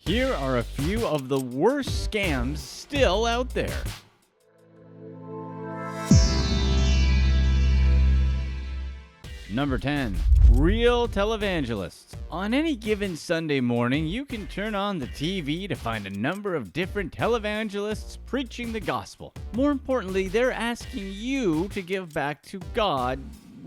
Here are a few of the worst scams still out there. Number 10. Real televangelists. On any given Sunday morning, you can turn on the TV to find a number of different televangelists preaching the gospel. More importantly, they're asking you to give back to God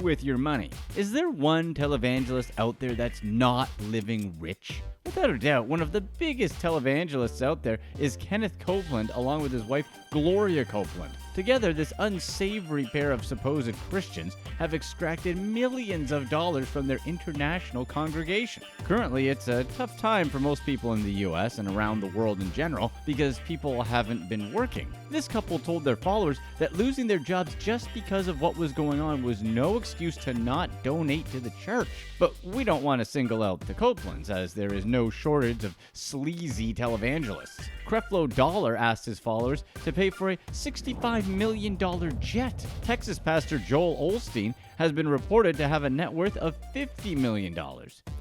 with your money. Is there one televangelist out there that's not living rich? Without a doubt, one of the biggest televangelists out there is Kenneth Copeland, along with his wife, Gloria Copeland. Together, this unsavory pair of supposed Christians have extracted millions of dollars from their international congregation. Currently, it's a tough time for most people in the US and around the world in general because people haven't been working. This couple told their followers that losing their jobs just because of what was going on was no excuse to not donate to the church. But we don't want to single out the Copelands, as there is no shortage of sleazy televangelists. Creflo Dollar asked his followers to pay for a $65 million jet. Texas pastor Joel Osteen has been reported to have a net worth of $50 million.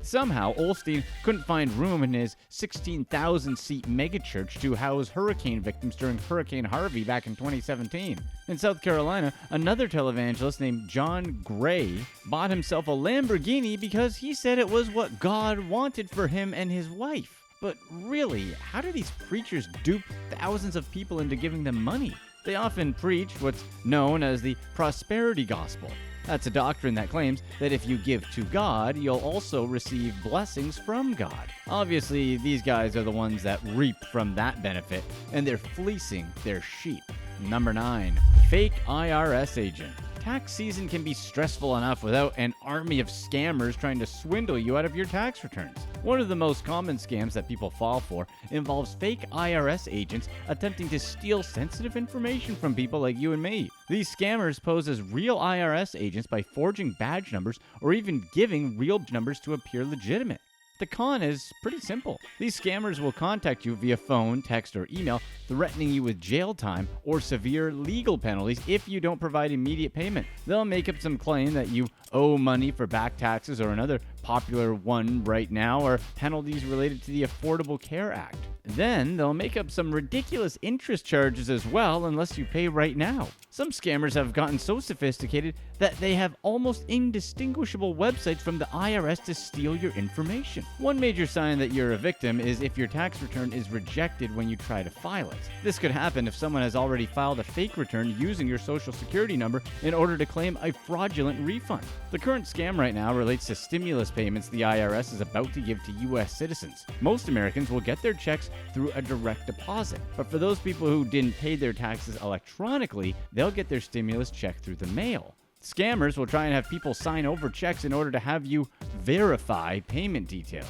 Somehow, Osteen couldn't find room in his 16,000-seat megachurch to house hurricane victims during Hurricane Harvey back in 2017. In South Carolina, another televangelist named John Gray bought himself a Lamborghini because he said it was what God wanted for him and his wife. But really, how do these preachers dupe thousands of people into giving them money? They often preach what's known as the prosperity gospel. That's a doctrine that claims that if you give to God, you'll also receive blessings from God. Obviously, these guys are the ones that reap from that benefit, and they're fleecing their sheep. Number 9. Fake IRS agent. Tax season can be stressful enough without an army of scammers trying to swindle you out of your tax returns. One of the most common scams that people fall for involves fake IRS agents attempting to steal sensitive information from people like you and me. These scammers pose as real IRS agents by forging badge numbers or even giving real numbers to appear legitimate. The con is pretty simple. These scammers will contact you via phone, text, or email, threatening you with jail time or severe legal penalties if you don't provide immediate payment. They'll make up some claim that you owe money for back taxes, or another popular one right now are penalties related to the Affordable Care Act. Then they'll make up some ridiculous interest charges as well unless you pay right now. Some scammers have gotten so sophisticated that they have almost indistinguishable websites from the IRS to steal your information. One major sign that you're a victim is if your tax return is rejected when you try to file it. This could happen if someone has already filed a fake return using your social security number in order to claim a fraudulent refund. The current scam right now relates to stimulus payments the IRS is about to give to U.S. citizens. Most Americans will get their checks through a direct deposit, but for those people who didn't pay their taxes electronically, they'll get their stimulus check through the mail. Scammers will try and have people sign over checks in order to have you verify payment details.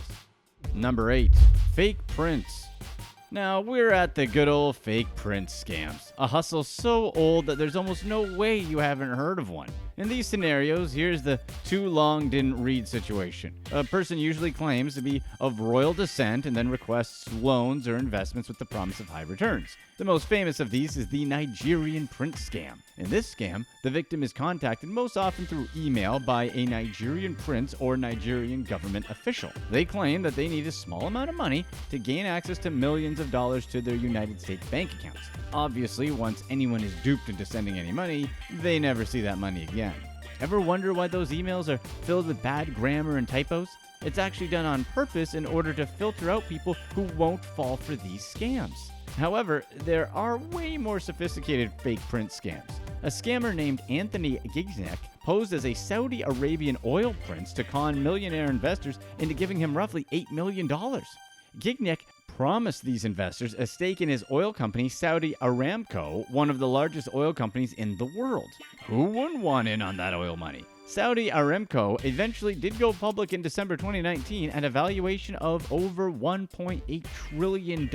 Number 8. Fake prints. Now, we're at the good old fake print scams. A hustle so old that there's almost no way you haven't heard of one. In these scenarios, here's the too long didn't read situation. A person usually claims to be of royal descent and then requests loans or investments with the promise of high returns. The most famous of these is the Nigerian print scam. In this scam, the victim is contacted most often through email by a Nigerian prince or Nigerian government official. They claim that they need a small amount of money to gain access to millions of dollars to their United States bank accounts. Obviously, once anyone is duped into sending any money, they never see that money again. Ever wonder why those emails are filled with bad grammar and typos? It's actually done on purpose in order to filter out people who won't fall for these scams. However, there are way more sophisticated fake print scams. A scammer named Anthony Gignac posed as a Saudi Arabian oil prince to con millionaire investors into giving him roughly $8 million. Gignac promised these investors a stake in his oil company, Saudi Aramco, one of the largest oil companies in the world. Who wouldn't want in on that oil money? Saudi Aramco eventually did go public in December 2019 at a valuation of over $1.8 trillion,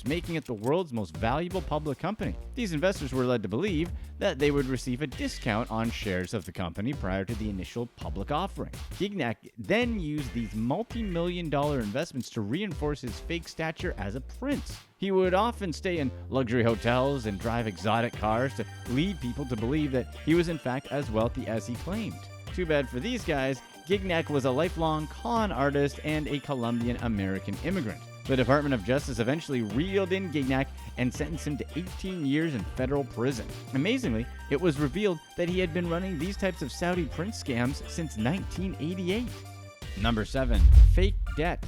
making it the world's most valuable public company. These investors were led to believe that they would receive a discount on shares of the company prior to the initial public offering. Gignac then used these multi-million-dollar investments to reinforce his fake stature as a prince. He would often stay in luxury hotels and drive exotic cars to lead people to believe that he was in fact as wealthy as he claimed. Too bad for these guys, Gignac was a lifelong con artist and a Colombian-American immigrant. The Department of Justice eventually reeled in Gignac and sentenced him to 18 years in federal prison. Amazingly, it was revealed that he had been running these types of Saudi prince scams since 1988. Number 7. Fake debt.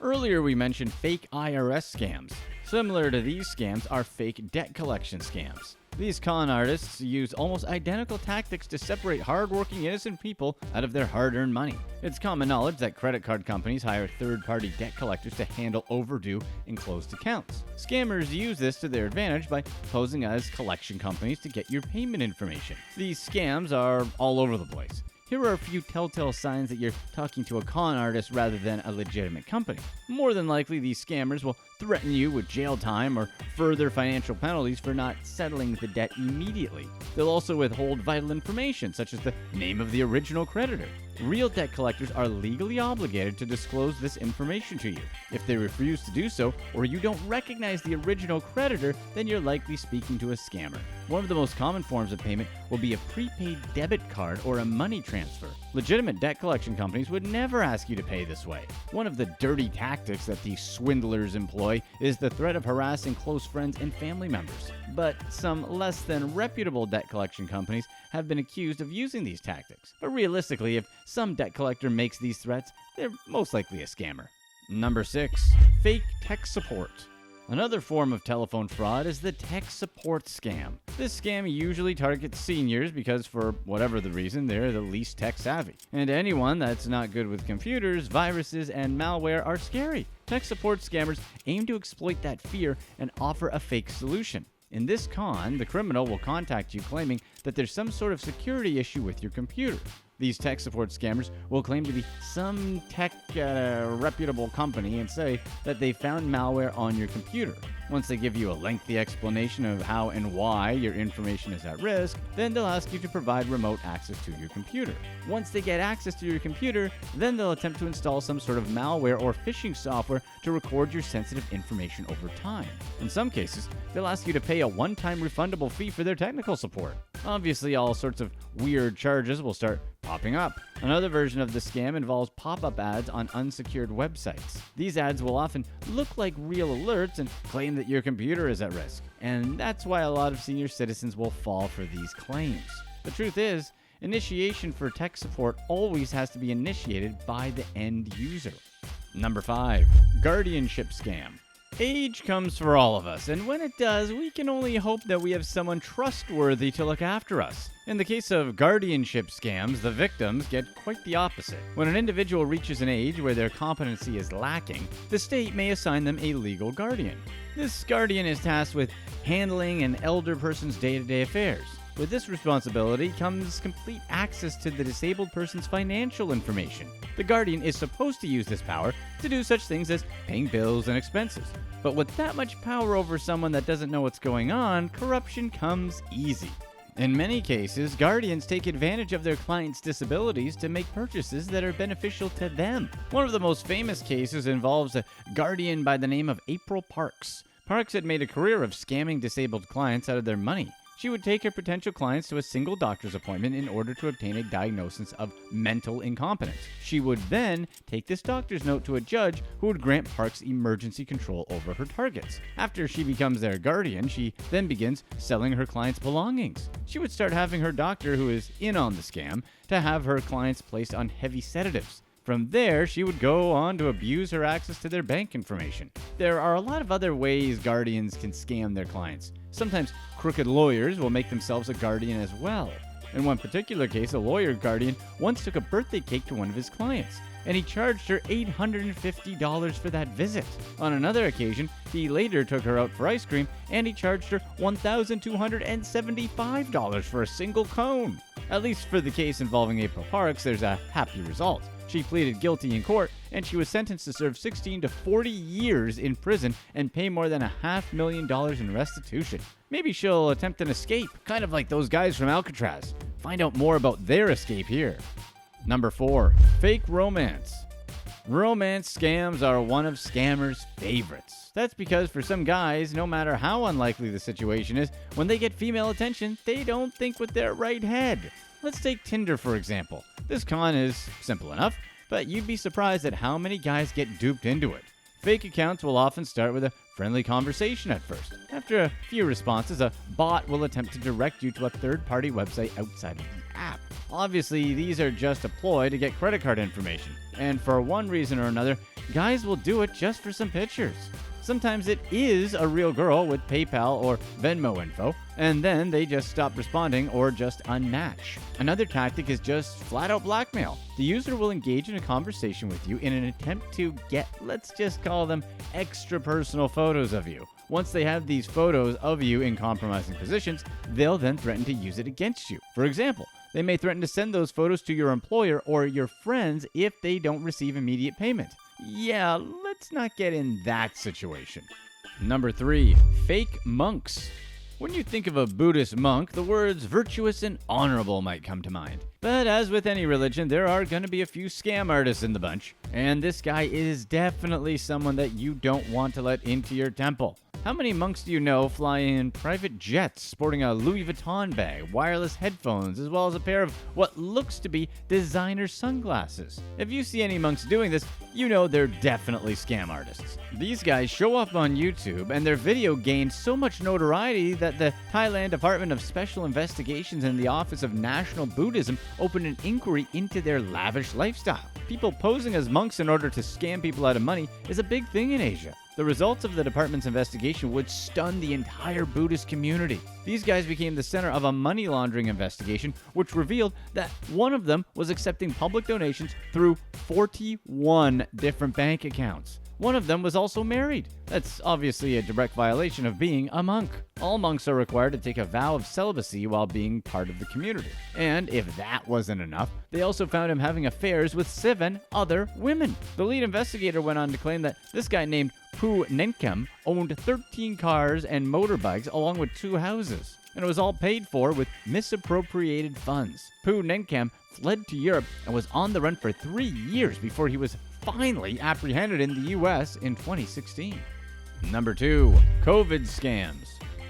Earlier we mentioned fake IRS scams. Similar to these scams are fake debt collection scams. These con artists use almost identical tactics to separate hardworking innocent people out of their hard-earned money. It's common knowledge that credit card companies hire third-party debt collectors to handle overdue and closed accounts. Scammers use this to their advantage by posing as collection companies to get your payment information. These scams are all over the place. Here are a few telltale signs that you're talking to a con artist rather than a legitimate company. More than likely, these scammers will threaten you with jail time or further financial penalties for not settling the debt immediately. They'll also withhold vital information, such as the name of the original creditor. Real debt collectors are legally obligated to disclose this information to you. If they refuse to do so, or you don't recognize the original creditor, then you're likely speaking to a scammer. One of the most common forms of payment will be a prepaid debit card or a money transfer. Legitimate debt collection companies would never ask you to pay this way. One of the dirty tactics that these swindlers employ is the threat of harassing close friends and family members. But some less than reputable debt collection companies have been accused of using these tactics. But realistically, if some debt collector makes these threats, they're most likely a scammer. Number 6. Fake tech support. Another form of telephone fraud is the tech support scam. This scam usually targets seniors because, for whatever the reason, they're the least tech savvy. And anyone that's not good with computers, viruses, and malware are scary. Tech support scammers aim to exploit that fear and offer a fake solution. In this con, the criminal will contact you claiming that there's some sort of security issue with your computer. These tech support scammers will claim to be some tech reputable company and say that they found malware on your computer. Once they give you a lengthy explanation of how and why your information is at risk, then they'll ask you to provide remote access to your computer. Once they get access to your computer, then they'll attempt to install some sort of malware or phishing software to record your sensitive information over time. In some cases, they'll ask you to pay a one-time refundable fee for their technical support. Obviously, all sorts of weird charges will start popping up. Another version of the scam involves pop-up ads on unsecured websites. These ads will often look like real alerts and claim that your computer is at risk. And that's why a lot of senior citizens will fall for these claims. The truth is, initiation for tech support always has to be initiated by the end user. Number 5. Guardianship scam. Age comes for all of us, and when it does, we can only hope that we have someone trustworthy to look after us. In the case of guardianship scams, the victims get quite the opposite. When an individual reaches an age where their competency is lacking, the state may assign them a legal guardian. This guardian is tasked with handling an elder person's day-to-day affairs. With this responsibility comes complete access to the disabled person's financial information. The guardian is supposed to use this power to do such things as paying bills and expenses. But with that much power over someone that doesn't know what's going on, corruption comes easy. In many cases, guardians take advantage of their clients' disabilities to make purchases that are beneficial to them. One of the most famous cases involves a guardian by the name of April Parks. Parks had made a career of scamming disabled clients out of their money. She would take her potential clients to a single doctor's appointment in order to obtain a diagnosis of mental incompetence. She would then take this doctor's note to a judge who would grant Parks emergency control over her targets. After she becomes their guardian, she then begins selling her clients' belongings. She would start having her doctor, who is in on the scam, to have her clients placed on heavy sedatives. From there, she would go on to abuse her access to their bank information. There are a lot of other ways guardians can scam their clients. Sometimes crooked lawyers will make themselves a guardian as well. In one particular case, a lawyer guardian once took a birthday cake to one of his clients, and he charged her $850 for that visit. On another occasion, he later took her out for ice cream, and he charged her $1,275 for a single cone. At least for the case involving April Parks, there's a happy result. She pleaded guilty in court, and she was sentenced to serve 16 to 40 years in prison and pay more than $500,000 in restitution. Maybe she'll attempt an escape, kind of like those guys from Alcatraz. Find out more about their escape here. Number 4. Fake romance. Romance scams are one of scammers' favorites. That's because for some guys, no matter how unlikely the situation is, when they get female attention, they don't think with their right head. Let's take Tinder, for example. This con is simple enough, but you'd be surprised at how many guys get duped into it. Fake accounts will often start with a friendly conversation at first. After a few responses, a bot will attempt to direct you to a third-party website outside of the app. Obviously, these are just a ploy to get credit card information, and for one reason or another, guys will do it just for some pictures. Sometimes it is a real girl with PayPal or Venmo info, and then they just stop responding or just unmatch. Another tactic is just flat-out blackmail. The user will engage in a conversation with you in an attempt to get, let's just call them, extra personal photos of you. Once they have these photos of you in compromising positions, they'll then threaten to use it against you. For example, they may threaten to send those photos to your employer or your friends if they don't receive immediate payment. Yeah, let's not get in that situation. Number 3, fake monks. When you think of a Buddhist monk, the words virtuous and honorable might come to mind. But as with any religion, there are going to be a few scam artists in the bunch. And this guy is definitely someone that you don't want to let into your temple. How many monks do you know fly in private jets, sporting a Louis Vuitton bag, wireless headphones, as well as a pair of what looks to be designer sunglasses? If you see any monks doing this, you know they're definitely scam artists. These guys show up on YouTube, and their video gained so much notoriety that the Thailand Department of Special Investigations and the Office of National Buddhism opened an inquiry into their lavish lifestyle. People posing as monks in order to scam people out of money is a big thing in Asia. The results of the department's investigation would stun the entire Buddhist community. These guys became the center of a money laundering investigation, which revealed that one of them was accepting public donations through 41 different bank accounts. One of them was also married. That's obviously a direct violation of being a monk. All monks are required to take a vow of celibacy while being part of the community. And if that wasn't enough, they also found him having affairs with 7 other women. The lead investigator went on to claim that this guy named Pu Nenkem owned 13 cars and motorbikes along with 2 houses. And it was all paid for with misappropriated funds. Pu Nenkem fled to Europe and was on the run for 3 years before he was finally apprehended in the US in 2016. Number 2, COVID scams.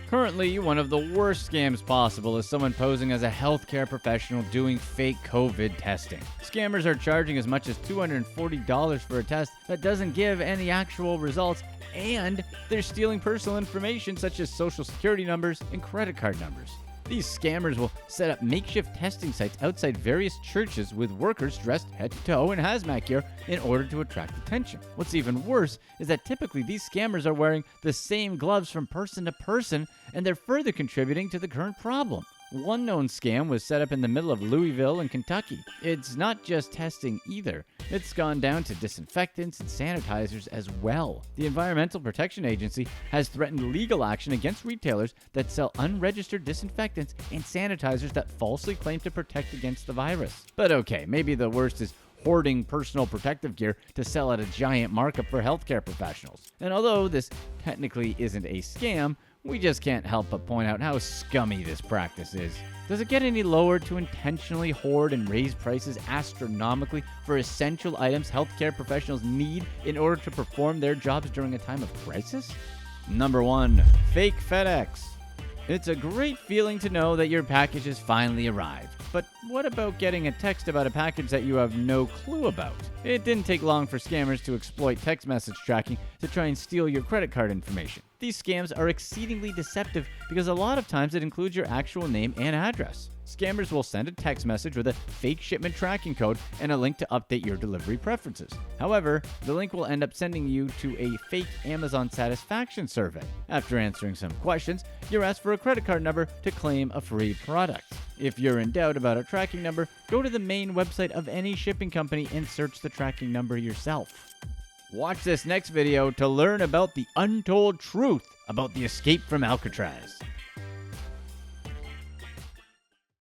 Currently, one of the worst scams possible is someone posing as a healthcare professional doing fake COVID testing. Scammers are charging as much as $240 for a test that doesn't give any actual results, and they're stealing personal information such as social security numbers and credit card numbers. These scammers will set up makeshift testing sites outside various churches with workers dressed head to toe in hazmat gear in order to attract attention. What's even worse is that typically these scammers are wearing the same gloves from person to person, and they're further contributing to the current problem. One known scam was set up in the middle of Louisville in Kentucky. It's not just testing either. It's gone down to disinfectants and sanitizers as well. The Environmental Protection Agency has threatened legal action against retailers that sell unregistered disinfectants and sanitizers that falsely claim to protect against the virus. But okay, maybe the worst is hoarding personal protective gear to sell at a giant markup for healthcare professionals. And although this technically isn't a scam, we just can't help but point out how scummy this practice is. Does it get any lower to intentionally hoard and raise prices astronomically for essential items healthcare professionals need in order to perform their jobs during a time of crisis? Number 1, fake FedEx. It's a great feeling to know that your package has finally arrived. But what about getting a text about a package that you have no clue about? It didn't take long for scammers to exploit text message tracking to try and steal your credit card information. These scams are exceedingly deceptive because a lot of times it includes your actual name and address. Scammers will send a text message with a fake shipment tracking code and a link to update your delivery preferences. However, the link will end up sending you to a fake Amazon satisfaction survey. After answering some questions, you're asked for a credit card number to claim a free product. If you're in doubt about a tracking number, go to the main website of any shipping company and search the tracking number yourself. Watch this next video to learn about the untold truth about the escape from Alcatraz.